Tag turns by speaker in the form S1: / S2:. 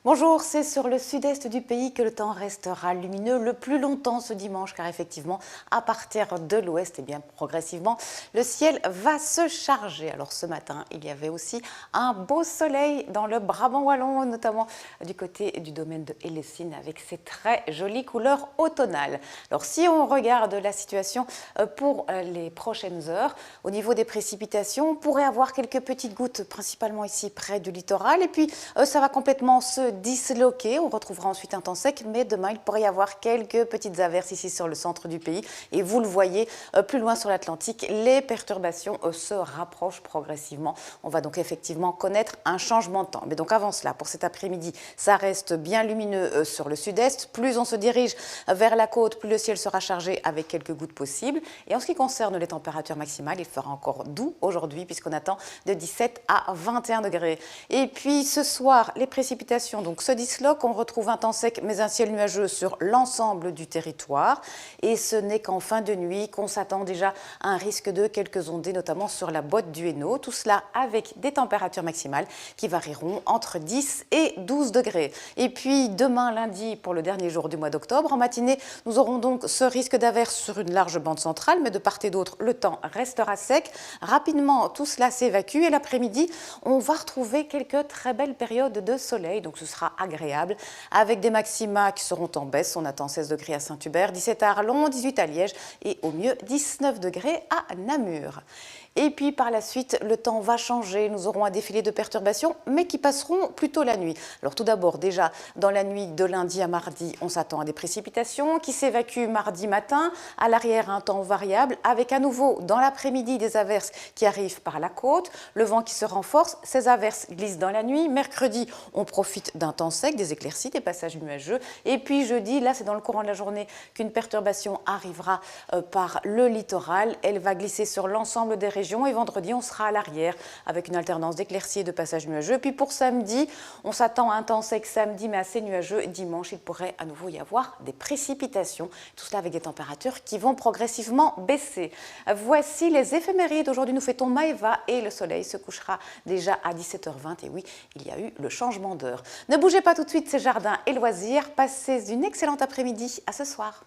S1: Bonjour, c'est sur le sud-est du pays que le temps restera lumineux le plus longtemps ce dimanche, car effectivement, à partir de l'ouest, progressivement, le ciel va se charger. Alors ce matin, il y avait aussi un beau soleil dans le Brabant wallon, notamment du côté du domaine de Hellessine, avec ses très jolies couleurs automnales. Alors si on regarde la situation pour les prochaines heures, au niveau des précipitations, on pourrait avoir quelques petites gouttes, principalement ici près du littoral, et puis ça va complètement se disloqué. On retrouvera ensuite un temps sec, mais demain, il pourrait y avoir quelques petites averses ici sur le centre du pays. Et vous le voyez, plus loin sur l'Atlantique, les perturbations se rapprochent progressivement. On va donc effectivement connaître un changement de temps. Mais donc avant cela, pour cet après-midi, ça reste bien lumineux sur le sud-est. Plus on se dirige vers la côte, plus le ciel sera chargé avec quelques gouttes possibles. Et en ce qui concerne les températures maximales, il fera encore doux aujourd'hui, puisqu'on attend de 17 à 21 degrés. Et puis ce soir, les précipitations donc se disloquent, on retrouve un temps sec mais un ciel nuageux sur l'ensemble du territoire, et ce n'est qu'en fin de nuit qu'on s'attend déjà à un risque de quelques ondées, notamment sur la boîte du Hainaut, tout cela avec des températures maximales qui varieront entre 10 et 12 degrés. Et puis demain lundi, pour le dernier jour du mois d'octobre, en matinée, nous aurons donc ce risque d'averse sur une large bande centrale, mais de part et d'autre, le temps restera sec. Rapidement, tout cela s'évacue et l'après-midi, on va retrouver quelques très belles périodes de soleil, donc ce sera agréable, avec des maxima qui seront en baisse. On attend 16 degrés à Saint-Hubert, 17 à Arlon, 18 à Liège et au mieux 19 degrés à Namur. Et puis par la suite, le temps va changer. Nous aurons un défilé de perturbations, mais qui passeront plutôt la nuit. Alors tout d'abord, déjà, dans la nuit de lundi à mardi, on s'attend à des précipitations qui s'évacuent mardi matin. À l'arrière, un temps variable, avec à nouveau, dans l'après-midi, des averses qui arrivent par la côte. Le vent qui se renforce, ces averses glissent dans la nuit. Mercredi, on profite d'un temps sec, des éclaircies, des passages nuageux. Et puis jeudi, là, c'est dans le courant de la journée qu'une perturbation arrivera par le littoral. Elle va glisser sur l'ensemble des régions. Et vendredi, on sera à l'arrière avec une alternance d'éclaircies et de passages nuageux. Puis pour samedi, on s'attend à un temps sec samedi, mais assez nuageux. Et dimanche, il pourrait à nouveau y avoir des précipitations. Tout cela avec des températures qui vont progressivement baisser. Voici les éphémérides. Aujourd'hui, nous fêtons Maeva et le soleil se couchera déjà à 17h20. Et oui, il y a eu le changement d'heure. Ne bougez pas tout de suite, c'est jardin et loisirs. Passez une excellente après-midi. À ce soir.